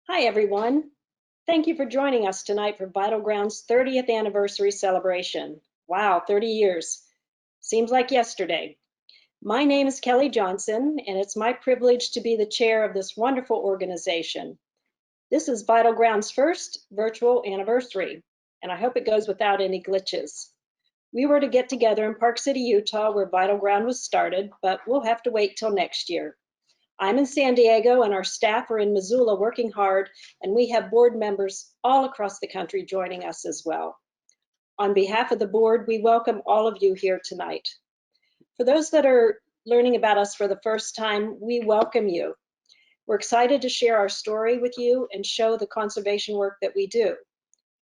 Hi, everyone. Thank you for joining us tonight for Vital Ground's 30th anniversary celebration. Wow, 30 years. Seems like yesterday. My name is Kelly Johnson, and it's my privilege to be the chair of this wonderful organization. This is Vital Ground's first virtual anniversary, and I hope it goes without any glitches. We were to get together in Park City, Utah, where Vital Ground was started, but we'll have to wait till next year. I'm in San Diego and our staff are in Missoula working hard, and we have board members all across the country joining us as well. On behalf of the board, we welcome all of you here tonight. For those that are learning about us for the first time, we welcome you. We're excited to share our story with you and show the conservation work that we do.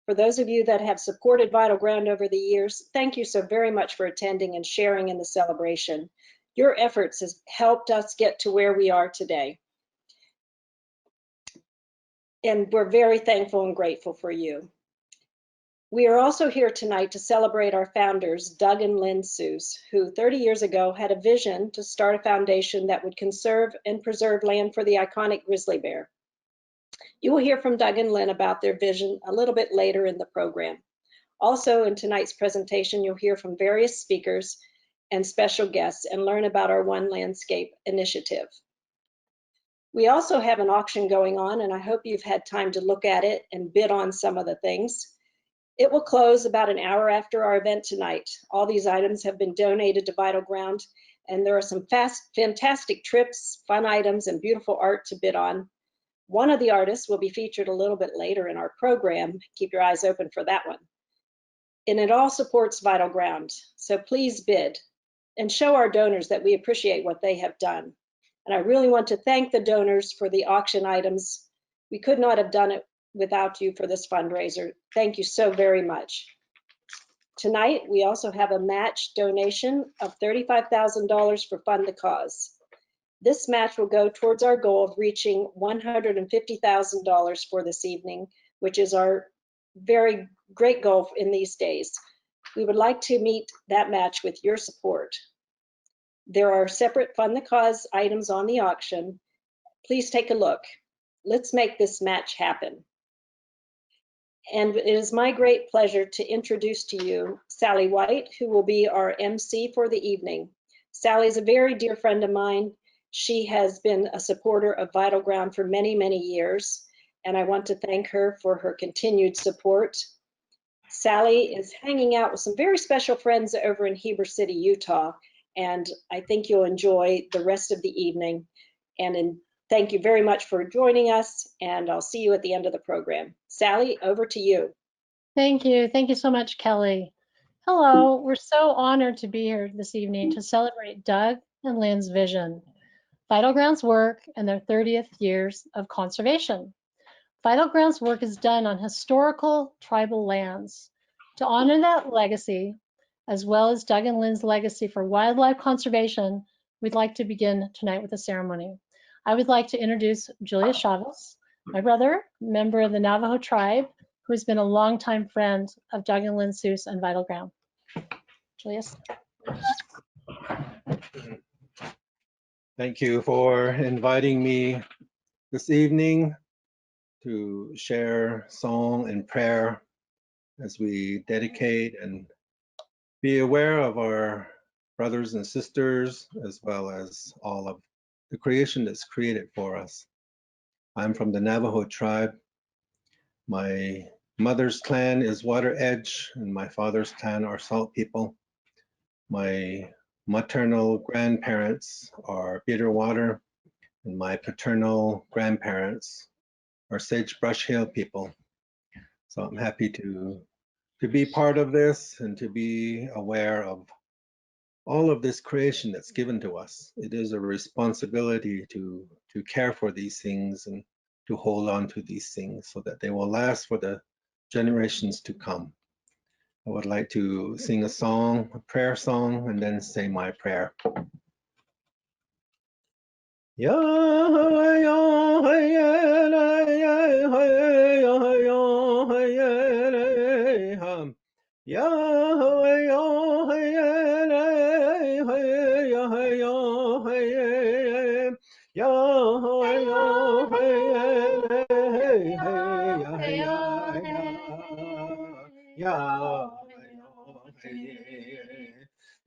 For those of you that have supported Vital Ground over the years, thank you so very much for attending and sharing in the celebration. Your efforts has helped us get to where we are today. And we're very thankful and grateful for you. We are also here tonight to celebrate our founders, Doug and Lynne Seus, who 30 years ago had a vision to start a foundation that would conserve and preserve land for the iconic grizzly bear. You will hear from Doug and Lynne about their vision a little bit later in the program. Also in tonight's presentation, you'll hear from various speakers and special guests and learn about our One Landscape initiative. We also have an auction going on, and I hope you've had time to look at it and bid on some of the things. It will close about an hour after our event tonight. All these items have been donated to Vital Ground, and there are some fantastic trips, fun items, and beautiful art to bid on. One of the artists will be featured a little bit later in our program. Keep your eyes open for that one. And it all supports Vital Ground, so please bid and show our donors that we appreciate what they have done. And I really want to thank the donors for the auction items. We could not have done it without you for this fundraiser. Thank you so very much. Tonight, we also have a match donation of $35,000 for Fund the Cause. This match will go towards our goal of reaching $150,000 for this evening, which is our very great goal in these days. We would like to meet that match with your support. There are separate Fund the Cause items on the auction. Please take a look. Let's make this match happen. And it is my great pleasure to introduce to you Sally White, who will be our MC for the evening. Sally is a very dear friend of mine. She has been a supporter of Vital Ground for many, many years, and I want to thank her for her continued support. Sally is hanging out with some very special friends over in Heber City, Utah, and I think you'll enjoy the rest of the evening. And thank you very much for joining us, and I'll see you at the end of the program. Sally, over to you. Thank you. Thank you so much, Kelly. Hello, we're so honored to be here this evening to celebrate Doug and Lynne's vision, Vital Ground's work, and their 30th years of conservation. Vital Ground's work is done on historical tribal lands. To honor that legacy, as well as Doug and Lynne's legacy for wildlife conservation, we'd like to begin tonight with a ceremony. I would like to introduce Julius Chavez, my brother, member of the Navajo tribe, who has been a longtime friend of Doug and Lynne Seus and Vital Ground. Julius. Thank you for inviting me this evening to share song and prayer as we dedicate and be aware of our brothers and sisters, as well as all of the creation that's created for us. I'm from the Navajo tribe. My mother's clan is Water Edge, and my father's clan are Salt People. My maternal grandparents are Bitterwater, and my paternal grandparents are Sagebrush Hill people. So I'm happy to be part of this and to be aware of all of this creation that's given to us. It is a responsibility to care for these things and to hold on to these things so that they will last for the generations to come. I would like to sing a song, a prayer song, and then say my prayer.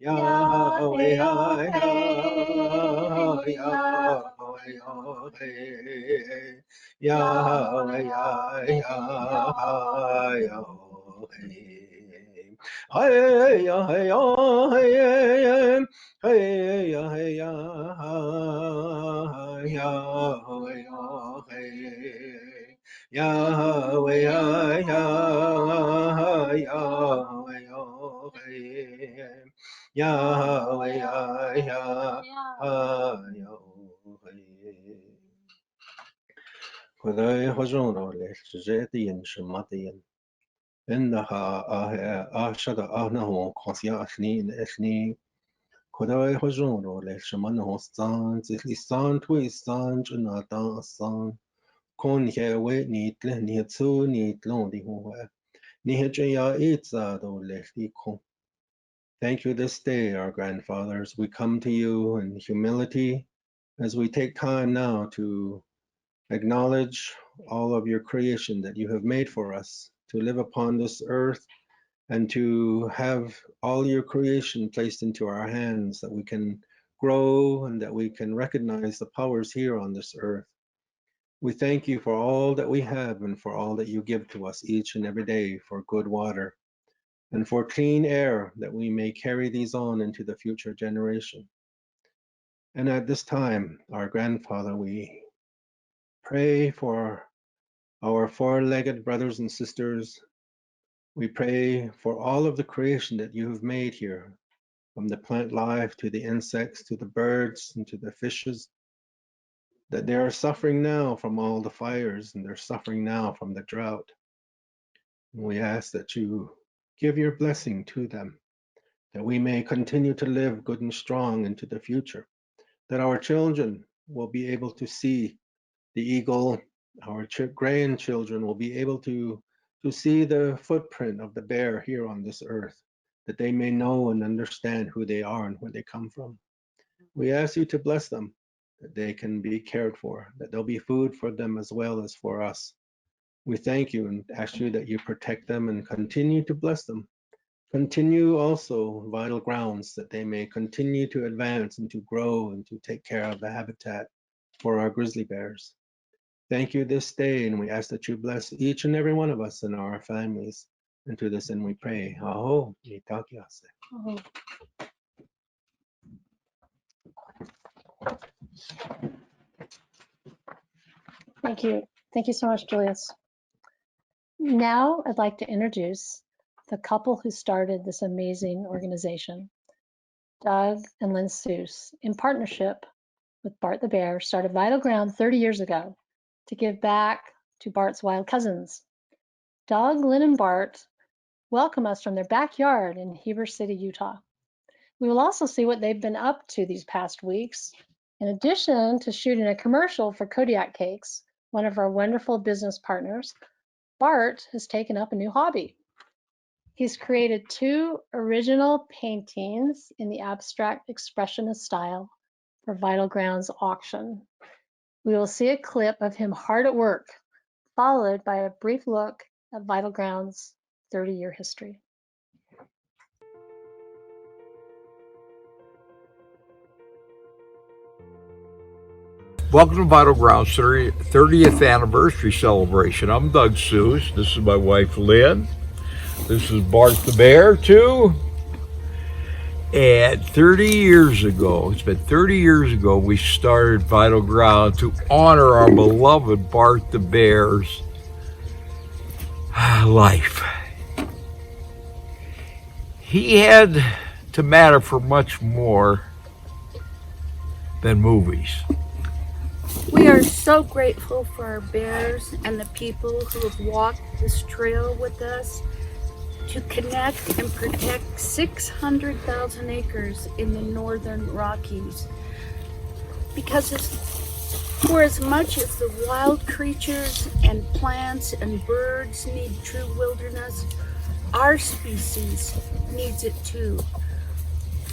Yahweh, Yahweh, Yahweh, Yahweh, Khudai hojong le zhedi yin shimati yin. Innaha ashada ahnahu konsia ethni Khudai hojong le shimano san zihlisan twisan junatan san. Kon he we nitle ni tsu ni tlon di huwe. Ni hejaya itza do le kon. Thank you this day, our grandfathers. We come to you in humility as we take time now to acknowledge all of your creation that you have made for us to live upon this earth and to have all your creation placed into our hands that we can grow and that we can recognize the powers here on this earth. We thank you for all that we have and for all that you give to us each and every day, for good water and for clean air, that we may carry these on into the future generation. And at this time, our grandfather, we pray for our four-legged brothers and sisters. We pray for all of the creation that you have made here, from the plant life to the insects, to the birds, and to the fishes, that they are suffering now from all the fires and they're suffering now from the drought. And we ask that you give your blessing to them, that we may continue to live good and strong into the future, that our children will be able to see the eagle, our grandchildren will be able to see the footprint of the bear here on this earth, that they may know and understand who they are and where they come from. We ask you to bless them, that they can be cared for, that there'll be food for them as well as for us. We thank you and ask you that you protect them and continue to bless them. Continue also vital grounds, that they may continue to advance and to grow and to take care of the habitat for our grizzly bears. Thank you this day, and we ask that you bless each and every one of us and our families. And to this end we pray. Aho, itakiase. Thank you. Thank you so much, Julius. Now I'd like to introduce the couple who started this amazing organization. Doug and Lynne Seus, in partnership with Bart the Bear, started Vital Ground 30 years ago to give back to Bart's wild cousins. Doug, Lynne, and Bart welcome us from their backyard in Heber City, Utah. We will also see what they've been up to these past weeks. In addition to shooting a commercial for Kodiak Cakes, one of our wonderful business partners, Bart has taken up a new hobby. He's created 2 original paintings in the abstract expressionist style for Vital Ground's auction. We will see a clip of him hard at work, followed by a brief look at Vital Ground's 30-year history. Welcome to Vital Ground's 30th anniversary celebration. I'm Doug Seus. This is my wife, Lynn. This is Bart the Bear, too. And 30 years ago, it's been 30 years ago, we started Vital Ground to honor our beloved Bart the Bear's life. He had to matter for much more than movies. We are so grateful for our bears and the people who have walked this trail with us to connect and protect 600,000 acres in the northern Rockies. Because for as much as the wild creatures and plants and birds need true wilderness, our species needs it too.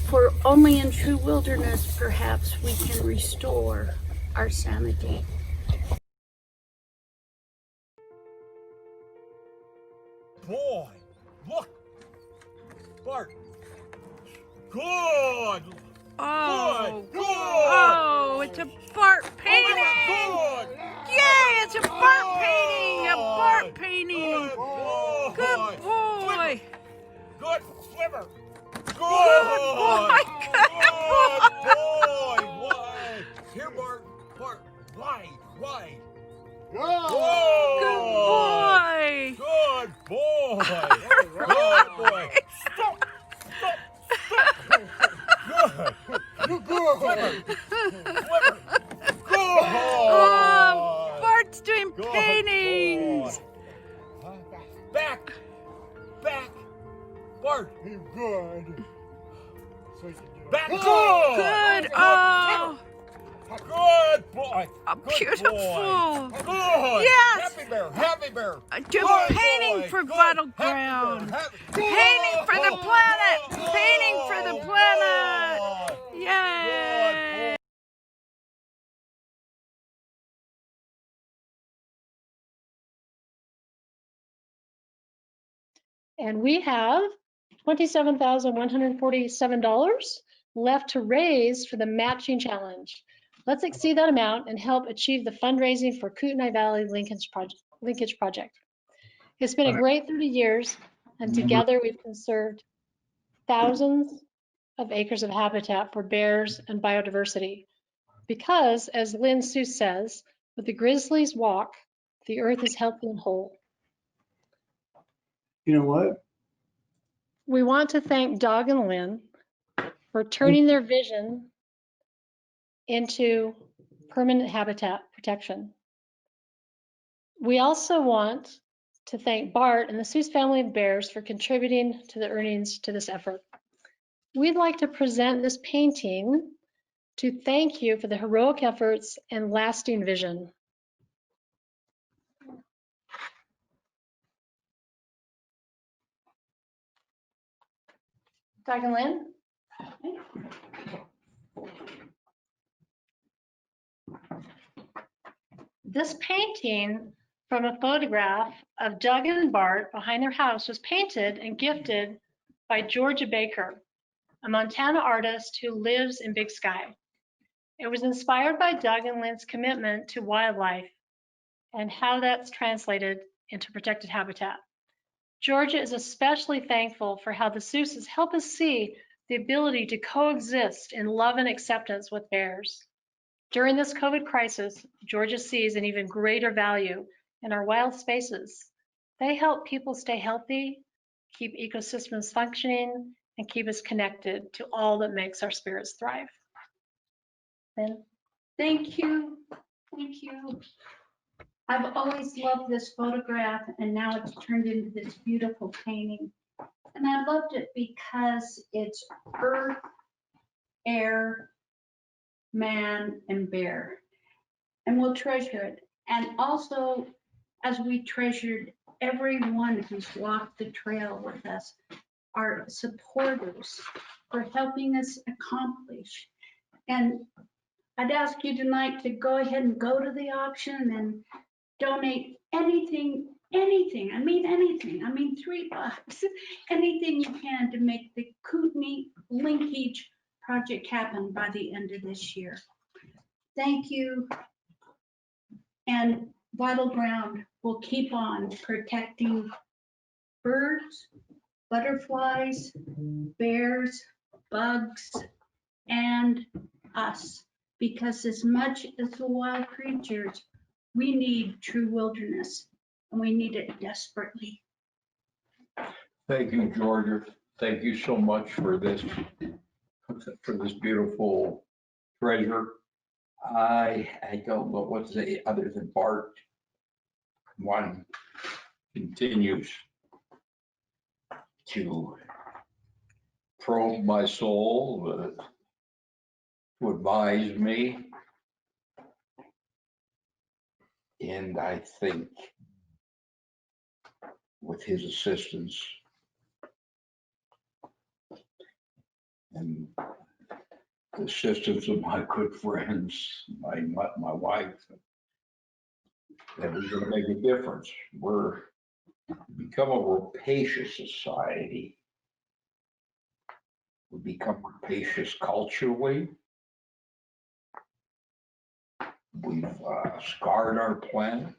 For only in true wilderness, perhaps, we can restore our sanity. Boy, look! Bart. Good. Oh, Good. oh, it's a Bart painting. Good. Yay, it's a Bart painting, a Bart painting. Good boy. Good boy. Good swimmer. Good boy, good Good boy. Wide. Here, Bart. Bart. Wide. Wide. Good boy. Good boy. Good boy. Stop. Stop. Stop. Good. You good. Swimmer. Swimmer. Good. Oh, Bart's doing Good paintings. boy. Back. Back. Bart. He's good. Back. Good. Good. Oh, Good boy. Good beautiful. boy. Good. Yes. Happy Bear. Happy Bear. Doing Good painting boy. for Good. Vital Happy Bear. Ground. Happy- Painting for the planet. Painting for the planet. Good Yay. boy. And we have $27,147 left to raise for the matching challenge. Let's exceed that amount and help achieve the fundraising for Kootenai Valley Linkage Project. It's been a great 30 years, and together we've conserved thousands of acres of habitat for bears and biodiversity. Because, as Lynne Seus says, with the grizzlies walk, the earth is healthy and whole. You know what? We want to thank Doug and Lynne for turning their vision into permanent habitat protection. We also want to thank Bart and the Seus family of bears for contributing to the earnings to this effort. We'd like to present this painting to thank you for the heroic efforts and lasting vision. Doug and Lynne? This painting from a photograph of Doug and Bart behind their house was painted and gifted by Georgia Baker, a Montana artist who lives in Big Sky. It was inspired by Doug and Lynne's commitment to wildlife and how that's translated into protected habitat. Georgia is especially thankful for how the Seuses help us see the ability to coexist in love and acceptance with bears. During this COVID crisis, Georgia sees an even greater value in our wild spaces. They help people stay healthy, keep ecosystems functioning, and keep us connected to all that makes our spirits thrive. Lynne? Thank you. Thank you. I've always loved this photograph, and now it's turned into this beautiful painting. And I loved it because it's earth, air, man, and bear. And we'll treasure it. And also, as we treasured everyone who's walked the trail with us, our supporters for helping us accomplish. And I'd ask you tonight to go ahead and go to the auction and donate anything, I mean anything, I mean $3, anything you can to make the Kootenai Linkage Project happen by the end of this year. Thank you. And Vital Ground will keep on protecting birds, butterflies, bears, bugs, and us. Because as much as the wild creatures, we need true wilderness, and we need it desperately. Thank you, Georgia. Thank you so much for this beautiful treasure. I don't know what to say other than Bart. One continues to probe my soul, to advise me. And I think with his assistance and the assistance of my good friends, my wife, that we're going to make a difference. We're become a rapacious society. We become rapacious culturally. We've scarred our planet.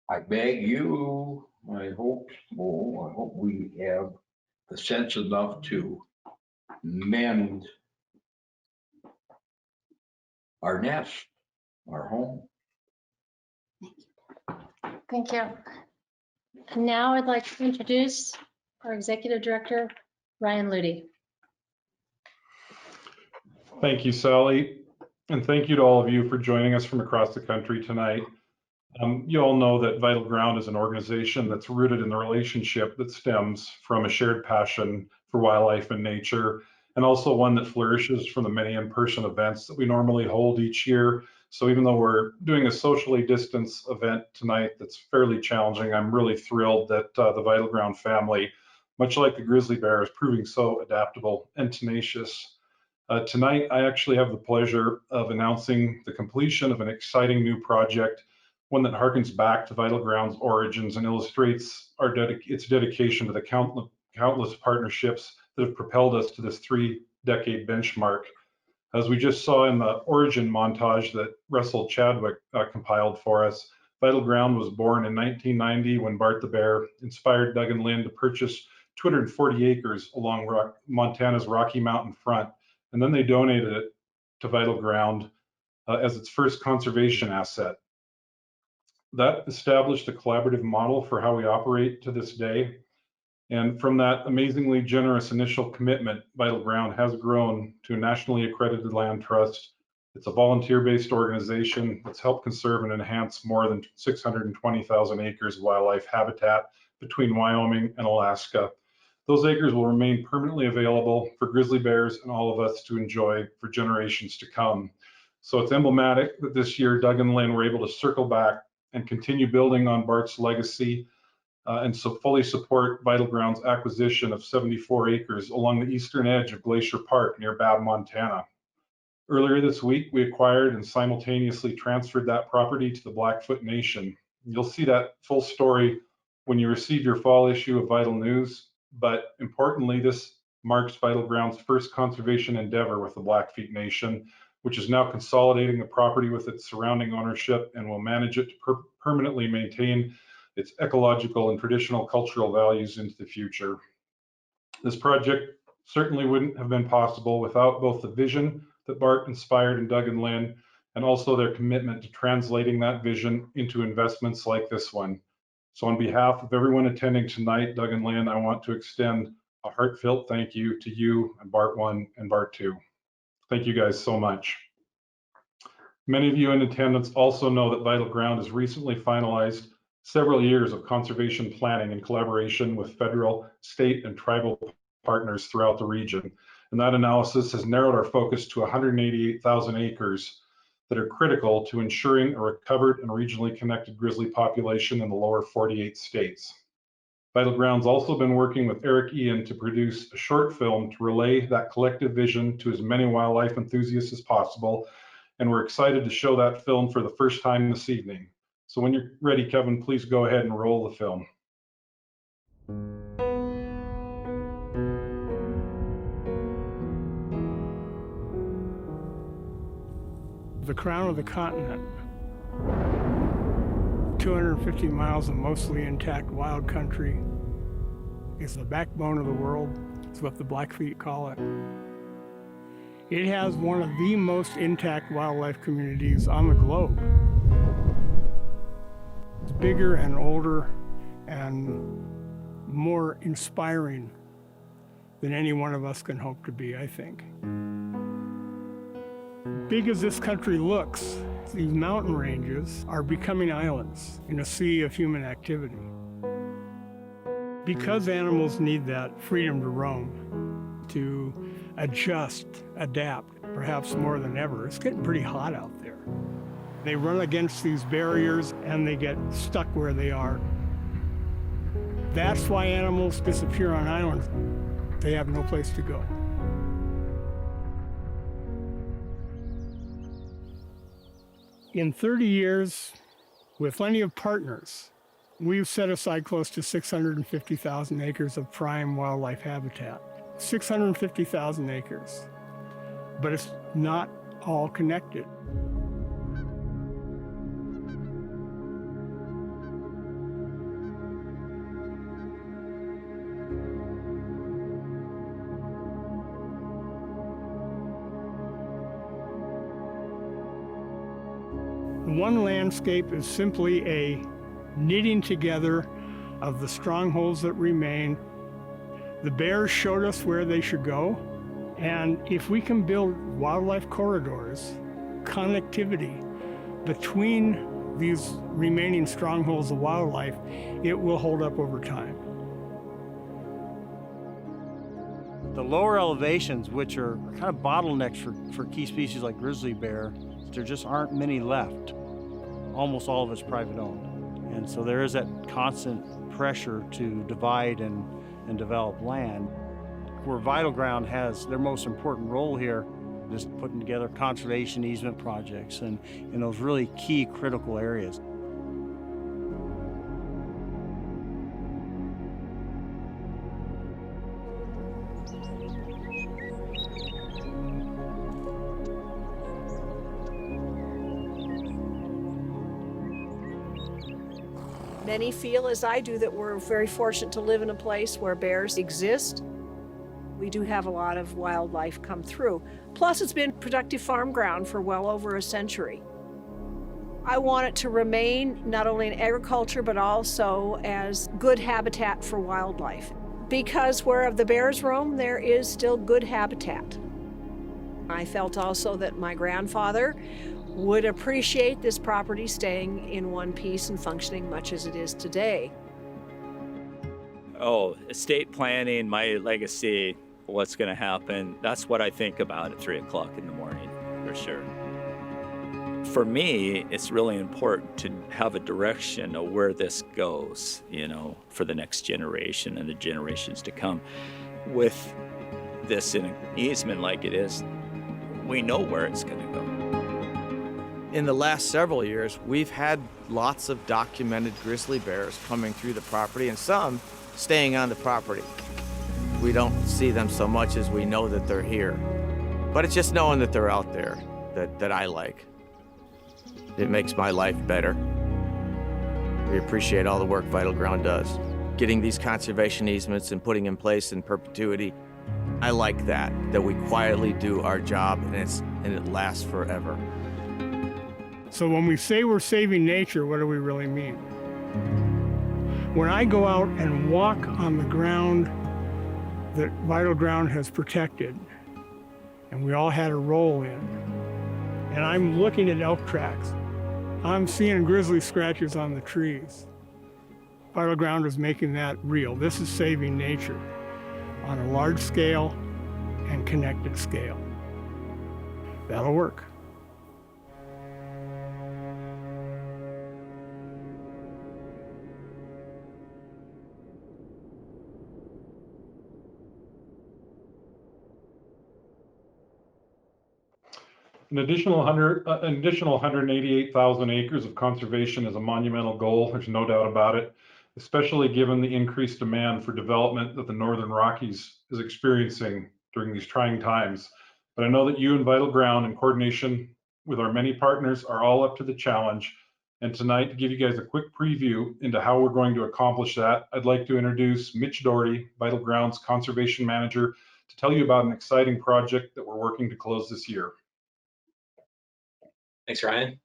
I beg you, I hope we have the sense enough to mend our nest, our home. Thank you. And now I'd like to introduce our Executive Director, Ryan Ludy. Thank you, Sally, and thank you to all of you for joining us from across the country tonight. You all know that Vital Ground is an organization that's rooted in the relationship that stems from a shared passion for wildlife and nature, and also one that flourishes from the many in-person events that we normally hold each year. So even though we're doing a socially distanced event tonight that's fairly challenging, I'm really thrilled that the Vital Ground family, much like the grizzly bear, is proving so adaptable and tenacious. Tonight, I actually have the pleasure of announcing the completion of an exciting new project, one that harkens back to Vital Ground's origins and illustrates its dedication to the countless partnerships that have propelled us to this 3-decade benchmark. As we just saw in the origin montage that Russell Chadwick compiled for us, Vital Ground was born in 1990 when Bart the Bear inspired Doug and Lynne to purchase 240 acres along Montana's Rocky Mountain front. And then they donated it to Vital Ground as its first conservation asset. That established a collaborative model for how we operate to this day. And from that amazingly generous initial commitment, Vital Ground has grown to a nationally accredited land trust. It's a volunteer-based organization that's helped conserve and enhance more than 620,000 acres of wildlife habitat between Wyoming and Alaska. Those acres will remain permanently available for grizzly bears and all of us to enjoy for generations to come. So it's emblematic that this year Doug and Lynne were able to circle back and continue building on Bart's legacy and so fully support Vital Ground's acquisition of 74 acres along the eastern edge of Glacier Park near Babb, Montana. Earlier this week, we acquired and simultaneously transferred that property to the Blackfoot Nation. You'll see that full story when you receive your fall issue of Vital News. But importantly, this marks Vital Ground's first conservation endeavor with the Blackfeet Nation, which is now consolidating the property with its surrounding ownership and will manage it to permanently maintain its ecological and traditional cultural values into the future. This project certainly wouldn't have been possible without both the vision that Bart inspired in Doug and Lynne and also their commitment to translating that vision into investments like this one. So on behalf of everyone attending tonight, Doug and Lynne, I want to extend a heartfelt thank you to you and Bart I and Bart II. Thank you guys so much. Many of you in attendance also know that Vital Ground has recently finalized several years of conservation planning in collaboration with federal, state, and tribal partners throughout the region. And that analysis has narrowed our focus to 188,000 acres that are critical to ensuring a recovered and regionally connected grizzly population in the lower 48 states. Vital Ground's also been working with Eric Ian to produce a short film to relay that collective vision to as many wildlife enthusiasts as possible. And we're excited to show that film for the first time this evening. So when you're ready, Kevin, please go ahead and roll the film. The crown of the continent, 250 miles of mostly intact wild country, is the backbone of the world. It's what the Blackfeet call it. It has one of the most intact wildlife communities on the globe. It's bigger and older and more inspiring than any one of us can hope to be, I think. Big as this country looks, these mountain ranges are becoming islands in a sea of human activity. Because animals need that freedom to roam, to adjust, adapt, perhaps more than ever. It's getting pretty hot out there. They run against these barriers and they get stuck where they are. That's why animals disappear on islands. They have no place to go. In 30 years, with plenty of partners, We've set aside close to 650,000 acres of prime wildlife habitat. 650,000 acres. But it's not all connected. One landscape is simply a knitting together of the strongholds that remain. The bears showed us where they should go, and if we can build wildlife corridors, connectivity between these remaining strongholds of wildlife, it will hold up over time. The lower elevations, which are kind of bottlenecks for key species like grizzly bear, there just aren't many left. Almost all of it's private owned. And so there is that constant pressure to divide and develop land. Where Vital Ground has their most important role here is putting together conservation easement projects and in those really key critical areas. Many feel, as I do, that we're very fortunate to live in a place where bears exist. We do have a lot of wildlife come through. Plus, it's been productive farm ground for well over a century. I want it to remain not only in agriculture, but also as good habitat for wildlife. Because where the bears roam, there is still good habitat. I felt also that my grandfather would appreciate this property staying in one piece and functioning much as it is today. Oh, estate planning, my legacy, what's going to happen, that's what I think about at 3 o'clock in the morning, for sure. For me, it's really important to have a direction of where this goes, you know, for the next generation and the generations to come. With this in an easement like it is, we know where it's going to go. In the last several years, we've had lots of documented grizzly bears coming through the property and some staying on the property. We don't see them so much as we know that they're here. But it's just knowing that they're out there that I like. It makes my life better. We appreciate all the work Vital Ground does. Getting these conservation easements and putting in place in perpetuity, I like that we quietly do our job and it lasts forever. So when we say we're saving nature, what do we really mean? When I go out and walk on the ground that Vital Ground has protected, and we all had a role in, and I'm looking at elk tracks, I'm seeing grizzly scratches on the trees. Vital Ground is making that real. This is saving nature on a large scale and connected scale. That'll work. An additional 188,000 acres of conservation is a monumental goal. There's no doubt about it, especially given the increased demand for development that the Northern Rockies is experiencing during these trying times. But I know that you and Vital Ground, in coordination with our many partners, are all up to the challenge. And tonight, to give you guys a quick preview into how we're going to accomplish that, I'd like to introduce Mitch Doherty, Vital Ground's conservation manager, to tell you about an exciting project that we're working to close this year. Thanks, Ryan.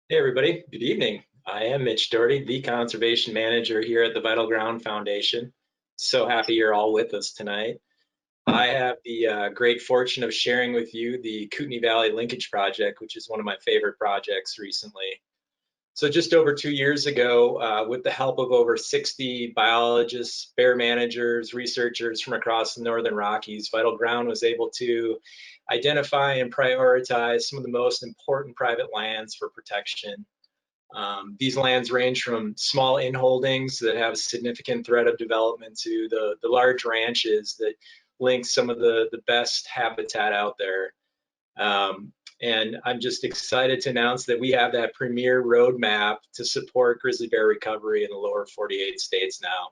Hey, everybody. Good evening. I am Mitch Doherty, the Conservation Manager here at the Vital Ground Foundation. So happy you're all with us tonight. I have the great fortune of sharing with you the Kootenai Valley Linkage Project, which is one of my favorite projects recently. So just over 2 years ago, with the help of over 60 biologists, bear managers, researchers from across the Northern Rockies, Vital Ground was able to identify and prioritize some of the most important private lands for protection. These lands range from small inholdings that have a significant threat of development to the large ranches that link some of the best habitat out there. And I'm just excited to announce that we have that premier roadmap to support grizzly bear recovery in the lower 48 states now.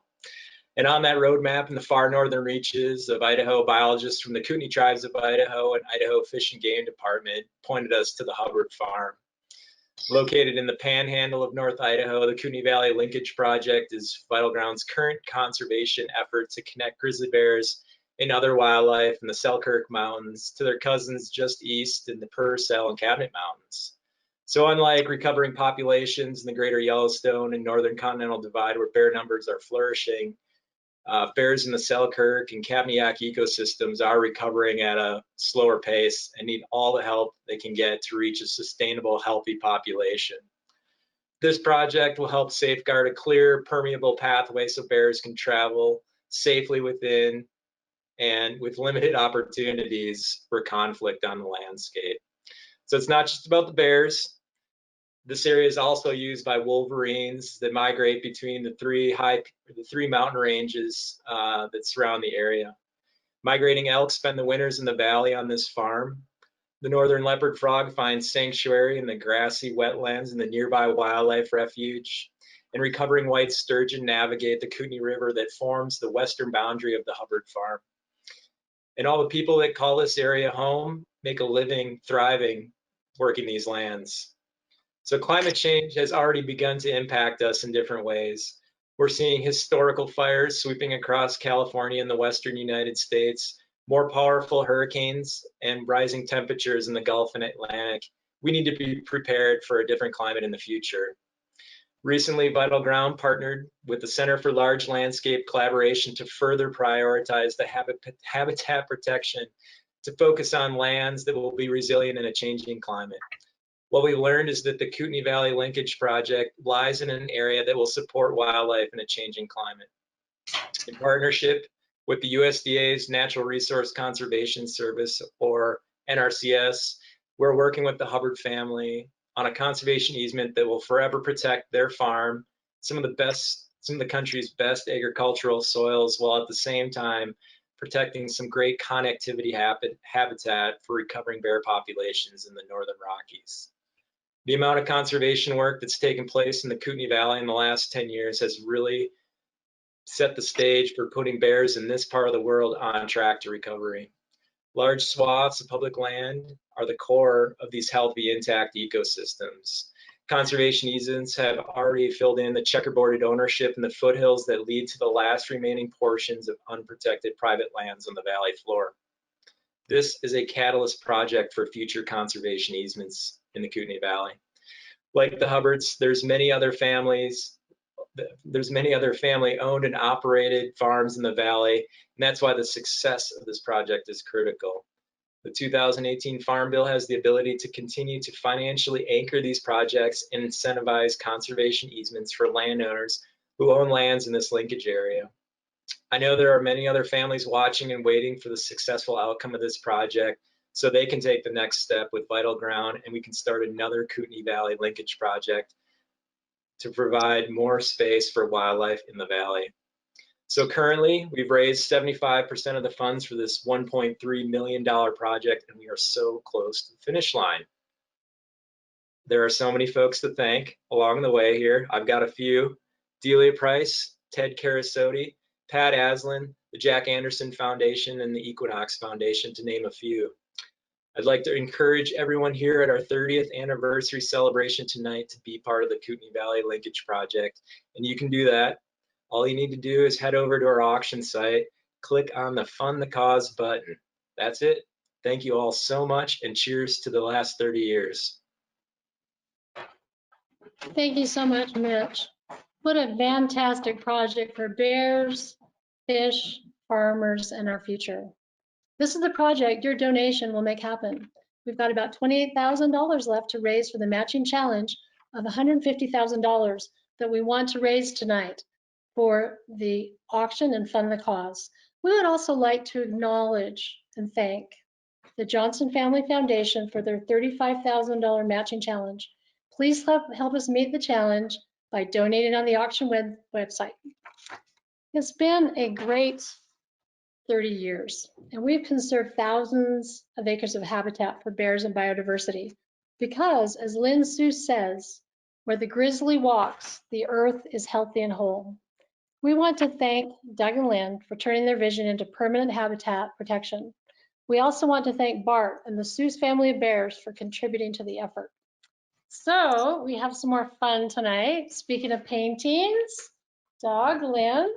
And on that roadmap in the far northern reaches of Idaho, biologists from the Kootenai Tribes of Idaho and Idaho Fish and Game Department pointed us to the Hubbard Farm. Located in the panhandle of North Idaho, the Kootenai Valley Linkage Project is Vital Ground's current conservation effort to connect grizzly bears and other wildlife in the Selkirk Mountains to their cousins just east in the Purcell and Cabinet Mountains. So unlike recovering populations in the greater Yellowstone and Northern Continental Divide where bear numbers are flourishing, bears in the Selkirk and Kabanayak ecosystems are recovering at a slower pace and need all the help they can get to reach a sustainable, healthy population. This project will help safeguard a clear, permeable pathway so bears can travel safely within and with limited opportunities for conflict on the landscape. So it's not just about the bears. This area is also used by wolverines that migrate between the three mountain ranges that surround the area. Migrating elk spend the winters in the valley on this farm. The northern leopard frog finds sanctuary in the grassy wetlands in the nearby wildlife refuge. And recovering white sturgeon navigate the Kootenai River that forms the western boundary of the Hubbard Farm. And all the people that call this area home make a living, thriving, working these lands. So climate change has already begun to impact us in different ways. We're seeing historical fires sweeping across California and the western United States, more powerful hurricanes, and rising temperatures in the Gulf and Atlantic. We need to be prepared for a different climate in the future. Recently, Vital Ground partnered with the Center for Large Landscape Collaboration to further prioritize the habitat protection to focus on lands that will be resilient in a changing climate. What we learned is that the Kootenai Valley Linkage Project lies in an area that will support wildlife in a changing climate. In partnership with the USDA's Natural Resource Conservation Service, or NRCS, we're working with the Hubbard family on a conservation easement that will forever protect their farm, some of the country's best agricultural soils, while at the same time protecting some great connectivity habitat for recovering bear populations in the Northern Rockies. The amount of conservation work that's taken place in the Kootenai Valley in the last 10 years has really set the stage for putting bears in this part of the world on track to recovery. Large swaths of public land are the core of these healthy, intact ecosystems. Conservation easements have already filled in the checkerboarded ownership in the foothills that lead to the last remaining portions of unprotected private lands on the valley floor. This is a catalyst project for future conservation easements in the Kootenai Valley. Like the Hubbards, there's many other family owned and operated farms in the valley, and that's why the success of this project is critical. The 2018 Farm Bill has the ability to continue to financially anchor these projects and incentivize conservation easements for landowners who own lands in this linkage area. I know there are many other families watching and waiting for the successful outcome of this project so they can take the next step with Vital Ground and we can start another Kootenai Valley linkage project to provide more space for wildlife in the valley. So currently, we've raised 75% of the funds for this $1.3 million project, and we are so close to the finish line. There are so many folks to thank along the way here. I've got a few: Delia Price, Ted Carasotti, Pat Aslan, the Jack Anderson Foundation, and the Equinox Foundation, to name a few. I'd like to encourage everyone here at our 30th anniversary celebration tonight to be part of the Kootenai Valley Linkage Project, and you can do that. All you need to do is head over to our auction site, click on the Fund the Cause button. That's it. Thank you all so much, and cheers to the last 30 years. Thank you so much, Mitch. What a fantastic project for bears, fish, farmers, and our future. This is the project your donation will make happen. We've got about $28,000 left to raise for the matching challenge of $150,000 that we want to raise tonight for the auction and fund the cause. We would also like to acknowledge and thank the Johnson Family Foundation for their $35,000 matching challenge. Please help us meet the challenge by donating on the auction website. It's been a great 30 years, and we've conserved thousands of acres of habitat for bears and biodiversity because, as Lynne Seus says, where the grizzly walks, the earth is healthy and whole. We want to thank Doug and Lynne for turning their vision into permanent habitat protection. We also want to thank Bart and the Seus family of bears for contributing to the effort. So we have some more fun tonight. Speaking of paintings, Doug, Lynne,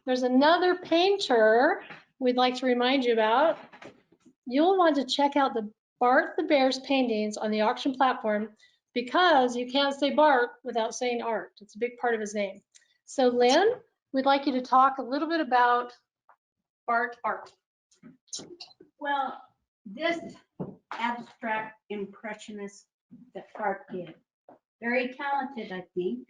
there's another painter we'd like to remind you about. You'll want to check out the Bart the Bear's paintings on the auction platform because you can't say Bart without saying art. It's a big part of his name. So Lynne, we'd like you to talk a little bit about Bart art. Well, this abstract impressionist that Bart did, very talented, I think.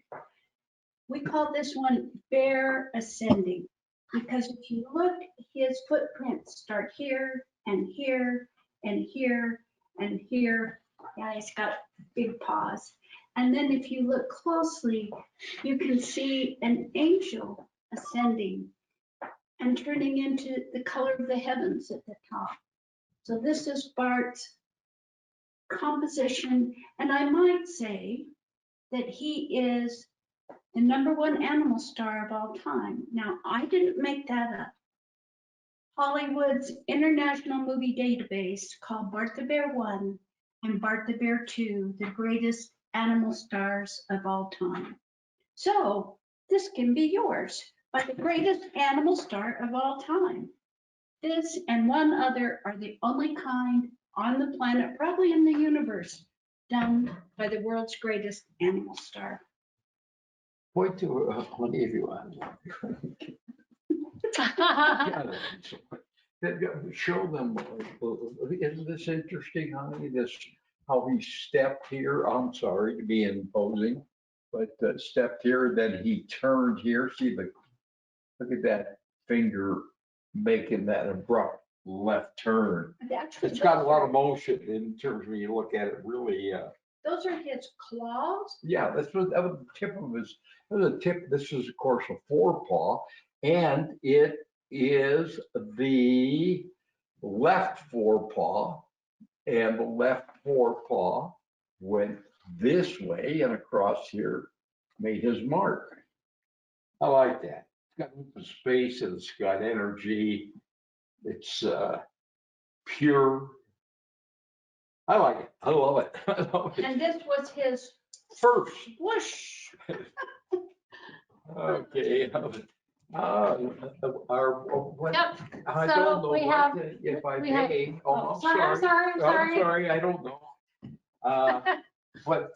We call this one Bear Ascending because if you look, his footprints start here and here and here and here. Yeah, he's got big paws. And then if you look closely, you can see an angel ascending and turning into the color of the heavens at the top. So this is Bart's composition, and I might say that he is the #1 animal star of all time. Now, I didn't make that up. Hollywood's International Movie Database called Bart the Bear 1 and Bart the Bear 2 the greatest animal stars of all time. So this can be yours, but the greatest animal star of all time. This and one other are the only kind on the planet, probably in the universe, done by the world's greatest animal star. Point to one if you want. Show them, isn't this interesting, honey? This, how he stepped here, I'm sorry to be imposing, but stepped here, then he turned here. See the, look at that finger making that abrupt left turn. It's got a lot of motion in terms of when you look at it, really. Those are his claws? Yeah, that was the tip of his, that was a tip. This is, of course, a forepaw, and it is the left forepaw, and the left forepaw went this way and across here, made his mark. I like that. It's got open space and it's got energy. It's pure. I like it. I love it. I love it. And this was his First. whoosh. Okay. What, Yep. I So don't know we what have- if I we have- may. Oh, I'm sorry, sorry. I'm sorry. I don't know. But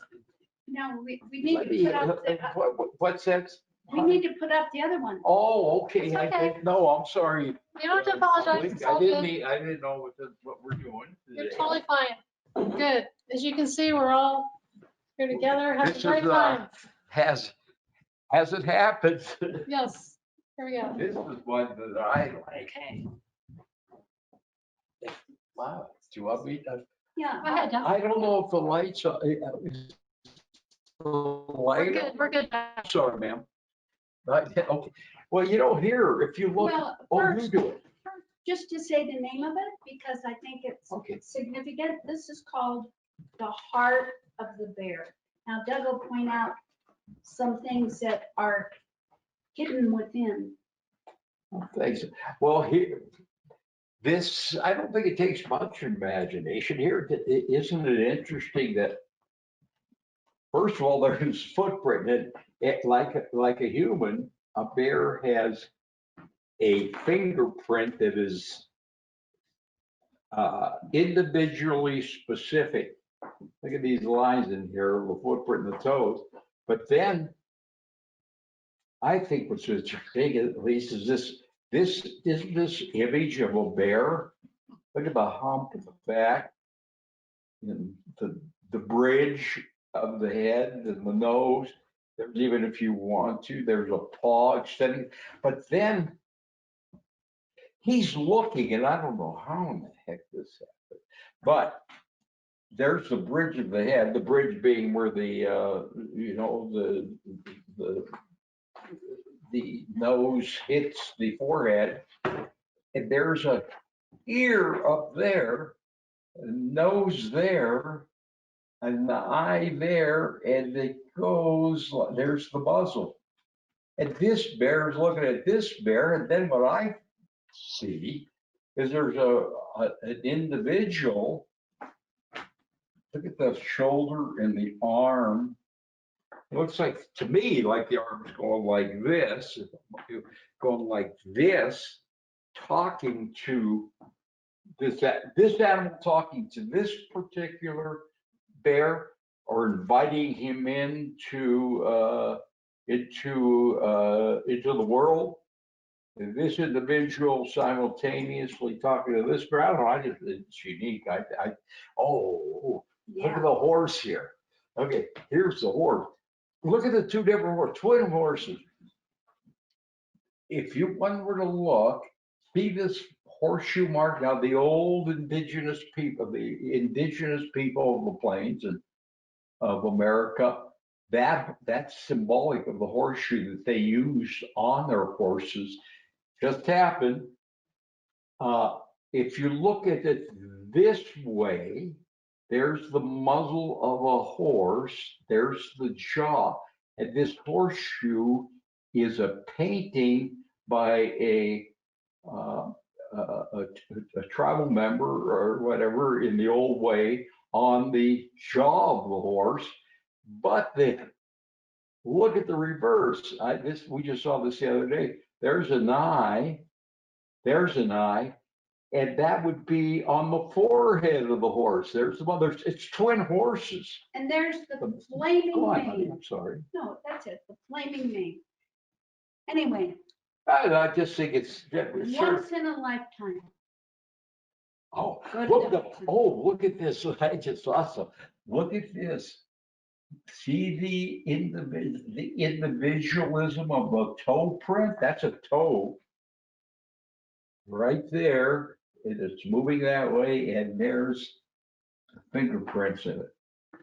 No, we need to put up the, what's that? we need to put up the other one. Oh, okay. It's I okay. didn't know. I'm sorry. You don't have to apologize. It's all I didn't good. mean, I didn't know what we're doing You're today. totally fine. Good. As you can see, we're all here together, having This a great is, time. has it happened? Yes. Here we go. This is one that I like. Okay. Wow. Do you want me to? Yeah. Go ahead, Doug. I don't know if the lights are. We're good. We're good. Sorry, ma'am. Okay. Well, you don't hear if you look. Well, Oh, first, you do it. just to say the name of it, because I think it's Okay. significant. This is called The Heart of the Bear. Now Doug will point out some things that are hidden within. Thanks. Well, here, this, I don't think it takes much imagination here. Isn't it interesting that, first of all, there's footprint, and it, like a human, a bear has a fingerprint that is individually specific. Look at these lines in here, the footprint and the toes. But then I think what's interesting, at least, is this image of a bear. Look at the hump in the back, and the bridge of the head and the nose. There's even, if you want to, there's a paw extending. But then he's looking, and I don't know how in the heck this happened, but there's the bridge of the head, the bridge being where the, the nose hits the forehead. and there's a ear up there, a nose there, and the eye there, and it goes, there's the muzzle. And this bear is looking at this bear, and then what I see is there's an individual. Look at the shoulder and the arm. It looks like, to me, like the arm's going like this, talking to this animal, talking to this particular bear, or inviting him into the world. And this individual simultaneously talking to this bear. I don't know. It's unique. Look at the horse here. Okay, here's the horse. Look at the two different horses, twin horses. If one were to look, see this horseshoe mark. Now, the old indigenous people of the plains and of America, that's symbolic of the horseshoe that they used on their horses. Just happened. If you look at it this way, there's the muzzle of a horse, there's the jaw, and this horseshoe is a painting by a tribal member or whatever in the old way on the jaw of the horse. But then look at the reverse. We just saw this the other day. There's an eye, and that would be on the forehead of the horse. There's the mother. It's twin horses. And there's the flaming mane. I'm sorry. No, that's it, the flaming mane. Anyway. I just think it's Once in a lifetime. Oh, look at this. I just saw some. Look at this. See the individualism of a toe print? That's a toe right there. It's moving that way, and there's fingerprints in it.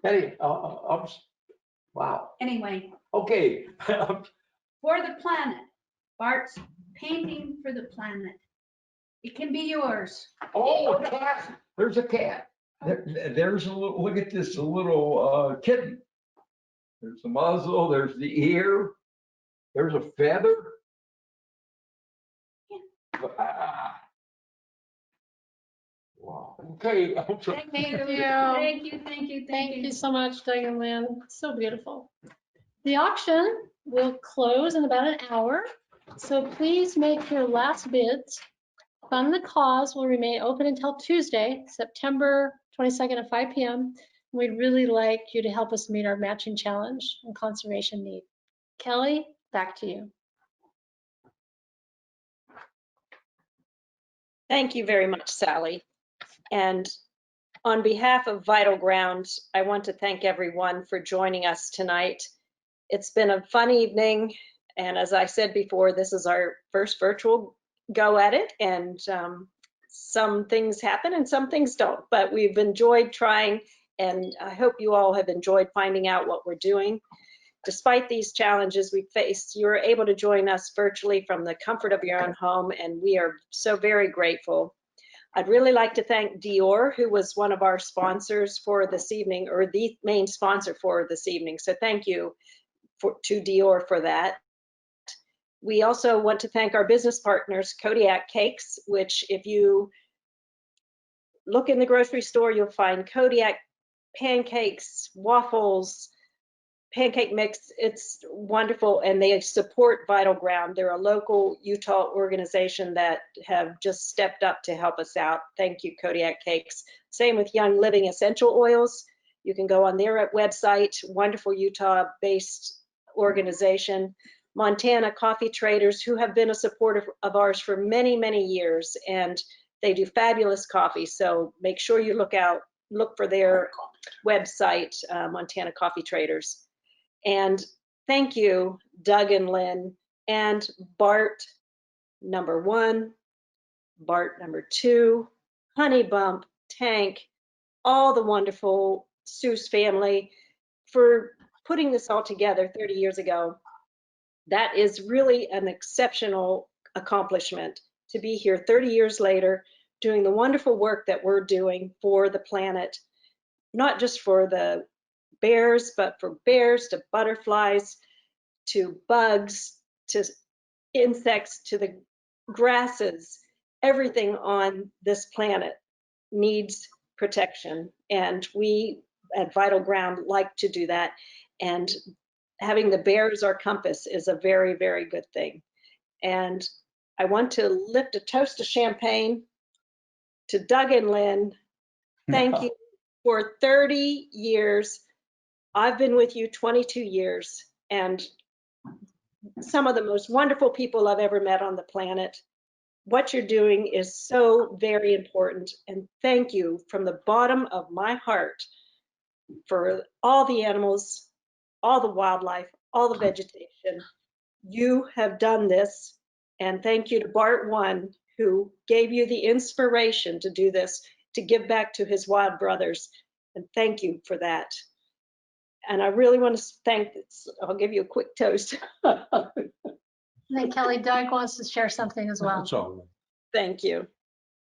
Hey, wow. Anyway. Okay. For the planet. Bart's painting for the planet. It can be yours. Oh, a cat. There's a cat. There's a little, look at this, a little kitten. There's the muzzle, there's the ear, there's a feather. Ah. Wow. Okay. Thank you. Thank you so much, Doug and Lynne. So beautiful. The auction will close in about an hour, so please make your last bids. Fund the cause will remain open until Tuesday, September 22nd at 5 p.m. We'd really like you to help us meet our matching challenge and conservation need. Kelly, back to you. Thank you very much, Sally. And on behalf of Vital Grounds, I want to thank everyone for joining us tonight. It's been a fun evening, and as I said before, this is our first virtual go at it, and some things happen and some things don't, but we've enjoyed trying, and I hope you all have enjoyed finding out what we're doing. Despite these challenges we faced, you were able to join us virtually from the comfort of your own home, and we are so very grateful. I'd really like to thank Dior, who was one of our sponsors for this evening, or the main sponsor for this evening. So thank you to Dior for that. We also want to thank our business partners, Kodiak Cakes, which if you look in the grocery store, you'll find Kodiak pancakes, waffles, pancake mix. It's wonderful, and they support Vital Ground. They're a local Utah organization that have just stepped up to help us out. Thank you, Kodiak Cakes. Same with Young Living Essential Oils. You can go on their website, wonderful Utah-based organization. Montana Coffee Traders, who have been a supporter of ours for many, many years, and they do fabulous coffee. So make sure you look for their website, Montana Coffee Traders. And thank you, Doug and Lynne, and Bart #1, Bart #2, Honey Bump, Tank, all the wonderful Seus family for putting this all together 30 years ago. That is really an exceptional accomplishment. to be here 30 years later, doing the wonderful work that we're doing for the planet, not just for the bears, but for bears to butterflies, to bugs, to insects, to the grasses. Everything on this planet needs protection, and we at Vital Ground like to do that. And having the bear as our compass is a very, very good thing. And I want to lift a toast of champagne to Doug and Lynne. Thank you for 30 years. I've been with you 22 years, and some of the most wonderful people I've ever met on the planet. What you're doing is so very important, and thank you from the bottom of my heart for all the animals, all the wildlife, all the vegetation. You have done this, and thank you to Bart I, who gave you the inspiration to do this, to give back to his wild brothers, and thank you for that. And I really want to thank, I'll give you a quick toast. And then Kelly, Doug wants to share something as well. That's all right. Thank you.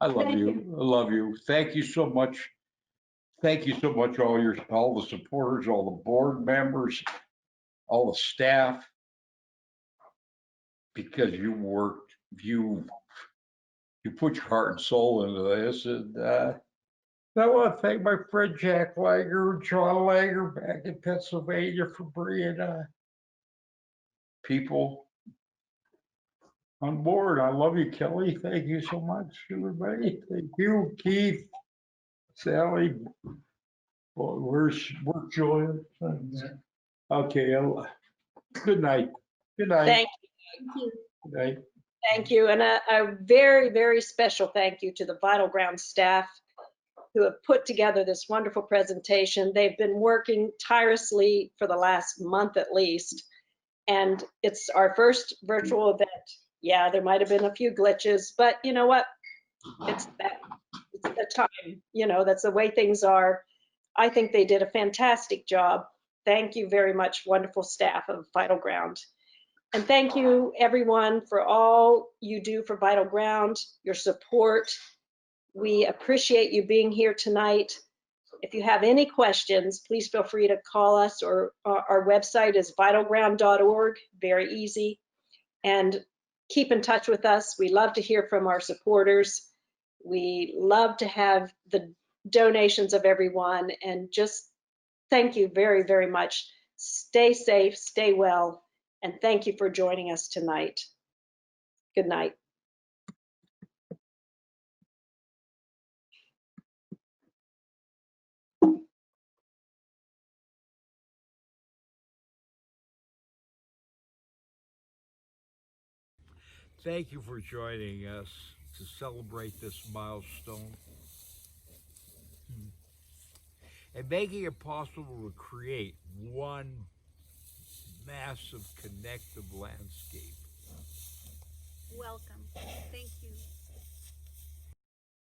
I love Thank you. I love you. Thank you so much. Thank you so much, all the supporters, all the board members, all the staff, because you worked, you put your heart and soul into this. And I want to thank my friend Jack Langer and John Langer back in Pennsylvania for bringing people on board. I love you, Kelly. Thank you so much, everybody. Thank you, Keith, Sally. Well, where's Joy? Okay. Good night. Good night. Thank you. Good night. Thank you. And a very, very special thank you to the Vital Ground staff who have put together this wonderful presentation. They've been working tirelessly for the last month at least. And it's our first virtual event. Yeah, there might have been a few glitches, but you know what? It's the time, that's the way things are. I think they did a fantastic job. Thank you very much, wonderful staff of Vital Ground. And thank you everyone for all you do for Vital Ground, your support. We appreciate you being here tonight. If you have any questions, please feel free to call us, or our website is vitalground.org, very easy. And keep in touch with us. We love to hear from our supporters. We love to have the donations of everyone, and just thank you very, very much. Stay safe, stay well, and thank you for joining us tonight. Good night. Thank you for joining us to celebrate this milestone and making it possible to create one massive connective landscape. Welcome. Thank you.